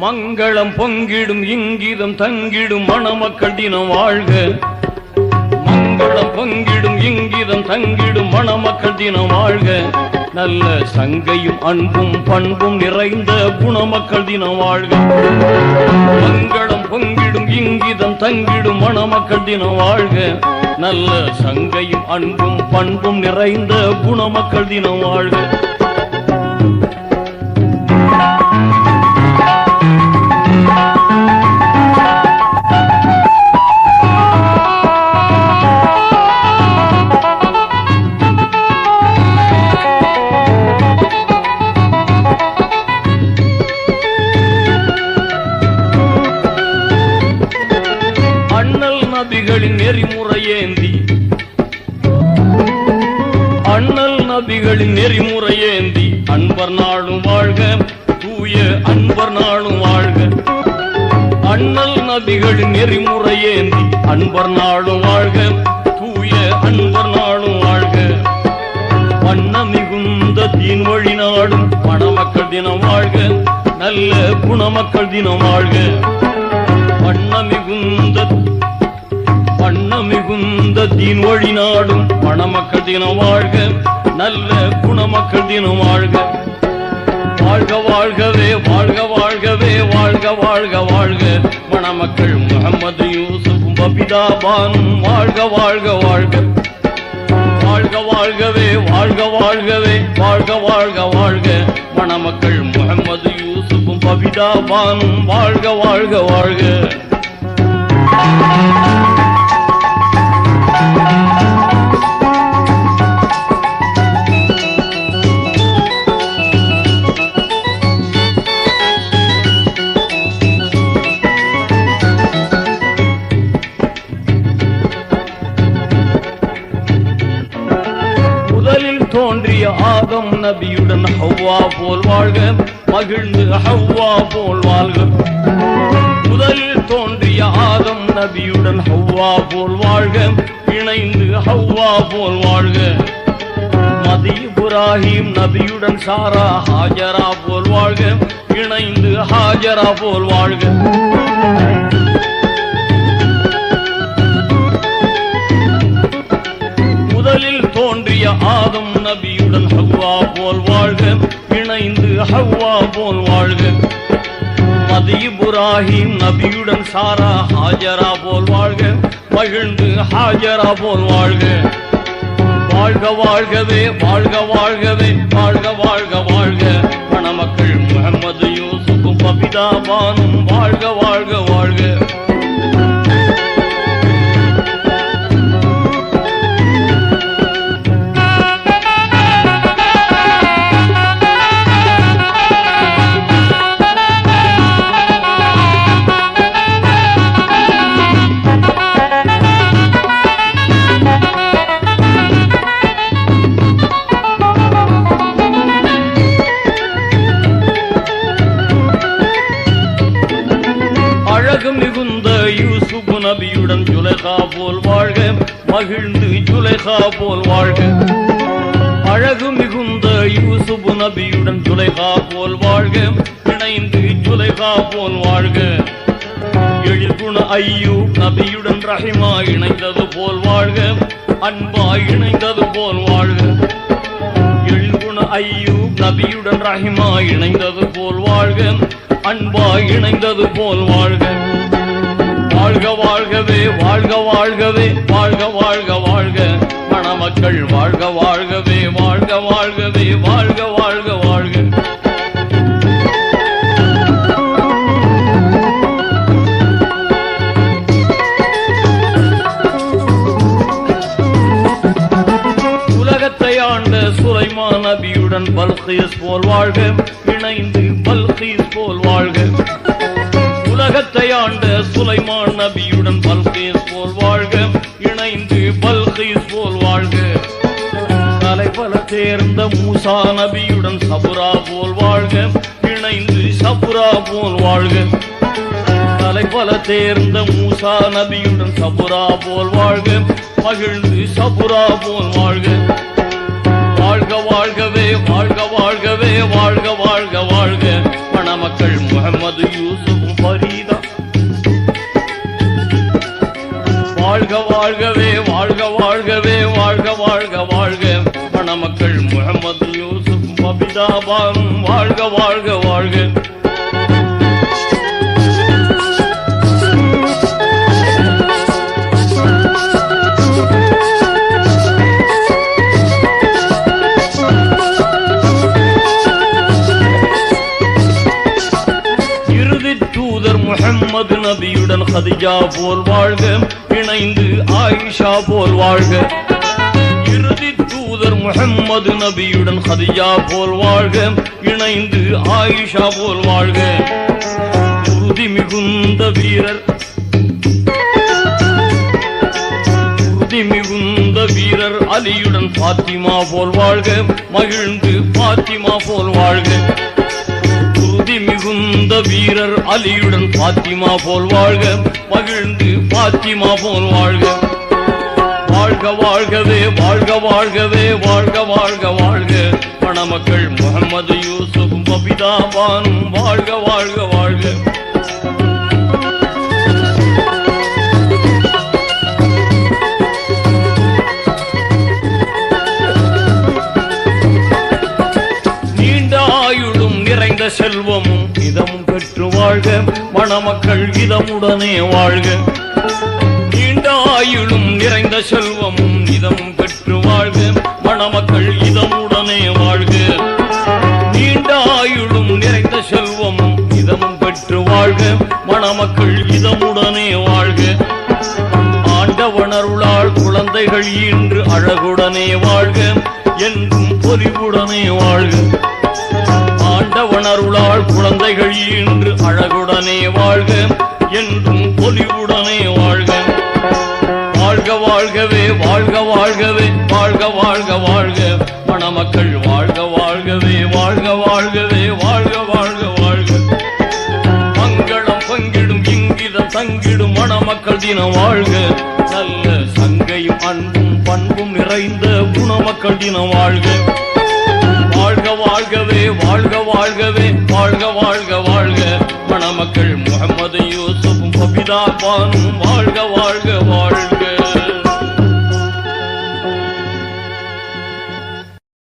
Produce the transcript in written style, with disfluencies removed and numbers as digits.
மங்களம் பொங்கிடும் இங்கிதம் தங்கிடும் மணமக்கள் தினம் வாழ்க. மங்களம் பொங்கிடும் இங்கிதம் தங்கிடும் மணமக்கள் தினம் வாழ்க. நல்ல சங்கையும் அன்பும் பண்பும் நிறைந்த குணமக்கள் தினம் வாழ்க. மங்களம் பொங்கிடும் இங்கிதம் தங்கிடும் மணமக்கள் தினம் வாழ்க. நல்ல சங்கையும் அன்பும் பண்பும் நிறைந்த குணமக்கள் தினம் வாழ்க. நபிகளின் நெறிமுறையேந்தி அண்ணல் நபிகளின் நெறிமுறையேந்தி அன்பர் நாளும் வாழ்க. தூய அன்பர் நாளும் வாழ்க. அண்ணல் நபிகளின் நெறிமுறையேந்தி அன்பர் நாளும் வாழ்க. தூய அன்பர் நாளும் வாழ்க. வண்ண மிகுந்த தீன் வழி நாடும் மணமக்கள் தினம் வாழ்க. நல்ல குணமக்கள் தினம் வாழ்க. வண்ண மிகுந்த தீன் வழி நாடும் மணமக்கள் தினம் வாழ்க. நல்ல குணமக்கள் தினம் வாழ்க. வாழ்க வாழ்கவே வாழ்க வாழ்கவே வாழ்க வாழ்க வாழ்க. மணமக்கள் முகமது யூசுப் பபிதா பானும் வாழ்க வாழ்க வாழ்க. வாழ்க வாழ்கவே வாழ்க வாழ்கவே வாழ்க வாழ்க வாழ்க. மணமக்கள் முகமது யூசுப் பபிதா பானும் வாழ்க வாழ்க வாழ்க. தோன்றிய ஆதம் நபியுடன் ஹவ்வா போல் வாழ்க. மகிழ்ந்து ஹவ்வா போல் வாழ்க. முதலில் தோன்றிய ஆதம் நபியுடன் ஹவ்வா போல் வாழ்க. இணைந்து ஹவ்வா போல் வாழ்க. மதி இப்ராஹிம் நபியுடன் சாரா ஹாஜரா போல் வாழ்க. இணைந்து ஹாஜரா போல் வாழ்க. முதலில் தோன்றிய ஆதம் நபியுடன் ஹவ்வா போல் வாழ்க. இணைந்து ஹவ்வா போல் வாழ்க. மதி இப்ராஹிம் நபியுடன் சாரா ஹாஜரா போல் வாழ்க. மகிழ்ந்து ஹாஜரா போல் வாழ்க. வாழ்க வாழ்கவே வாழ்க வாழ்கவே வாழ்க வாழ்க வாழ்க. மணமக்கள் முகமது யூசுப் பபிதா பானும் வாழ்க வாழ்க வாழ்க. மிகுந்த யூசுப் நபியுடன் ஜுலைகா போல் வாழ்க. மகிழ்ந்து ஜுலைகா போல் வாழ்க. அழகு மிகுந்த யூசுப் நபியுடன் ஜுலைகா போல் வாழ்க. இணைந்து ஜுலைகா போல் வாழ்க. எழில்குண ஐயூப் நபியுடன் ரஹிமா இணைந்தது போல் வாழ்க. அன்பா இணைந்தது போல் வாழ்க. எழில்குண ஐயூப் நபியுடன் ரஹிமா இணைந்தது போல் வாழ்க. அன்பா இணைந்தது போல் வாழ்க. வாழ்க வாழ்கவே வாழ்க வாழ்கவே வாழ்க வாழ்க வாழ்க. மணமக்கள் வாழ்க வாழ்கவே வாழ்க வாழ்கவே வாழ்க வாழ்க வாழ்க. உலகத்தை ஆண்ட சுலைமான் நபியுடன் பல்கீஸ் போல் வாழ்க. இணைந்து பல்கீஸ் போல் வாழ்க. உலகத்தை ஆண்ட சுலைமான் நபியுடன் பல்கீஸ் போல் வாழ்க. இணைந்து பல்கீஸ் போல் வாழ்க. கலை பல தேர்ந்த மூசா நபியுடன் சபுரா போல் வாழ்க. இணைந்து சபுரா போல் வாழ்க. கலை பல தேர்ந்த மூசா நபியுடன் சபுரா போல் வாழ்க. மகிழ்ந்து சபுரா போல் வாழ்க. வாழ்க வாழ்கவே வாழ்க வாழ்கவே வாழ்க வாழ்க வாழ்க. மணமக்கள் முகமது யூசுப் வாழ்கவே வாழ்க வாழ்க வாழ்க மணமக்கள் முஹம்மது யூசுப் பபிதா பானு வாழ்க வாழ்க வாழ்க முஹம்மது நபியுடன் கதிஜா போல் வாழ்க இணைந்து ஆயிஷா போல் வாழ்க இறுதி தூதர் முஹம்மது நபியுடன் கதிஜா போல் வாழ்க இணைந்து ஆயிஷா போல் வாழ்க உறுதி மிகுந்த வீரர் அலியுடன் பாத்திமா போல் வாழ்க மகிழ்ந்து பாத்திமா போல் வாழ்க மிகுந்த வீரர் அலியுடன் பாத்திமா போல் வாழ்க மகிழ்ந்து பாத்திமா போல் வாழ்க வாழ்க வாழ்கவே வாழ்க வாழ்கவே வாழ்க வாழ்க வாழ்க மணமக்கள் முஹம்மது யூசுப் பபிதா பானு வாழ்க வாழ்க வாழ்க செல்வமும் இதமும் பெற்று வாழ்க மணமக்கள் இதமுடனே வாழ்க நீண்ட ஆயுளும் நிறைந்த செல்வமும் இதமும் பெற்று வாழ்க மணமக்கள் இதமுடனே வாழ்க நீண்ட ஆயுளும் நிறைந்த செல்வமும் இதமும் பெற்று வாழ்க மணமக்கள் இதமுடனே வாழ்க ஆண்டவனருளால் குழந்தைகள் ஈன்று அழகுடனே வாழ்க என்றும் பொலிவுடனே வாழ்க ஆண்டவனருளால் குழந்தைகள் ஈன்று அழகுடனே வாழ்க என்றும் பொலிவுடனே வாழ்க வாழ்க வாழ்கவே வாழ்க வாழ்கவே வாழ்க வாழ்க வாழ்க மணமக்கள் வாழ்க வாழ்கவே வாழ்க வாழ்கவே வாழ்க வாழ்க வாழ்க மங்களம் பங்கிடும் இங்கிதம் தங்கிடும் மணமக்கள் தினம் வாழ்க நல்ல சங்கையும் அன்பும் பண்பும் நிறைந்த குணமக்கள் தினம் வாழ்க வாழ்க வாழ்கவே வாழ்க வாழ்கவே வாழ்க வாழ்க வாழ்க மணமக்கள் முஹம்மது யூசுப் பபிதா பானு வாழ்க வாழ்க வாழ்க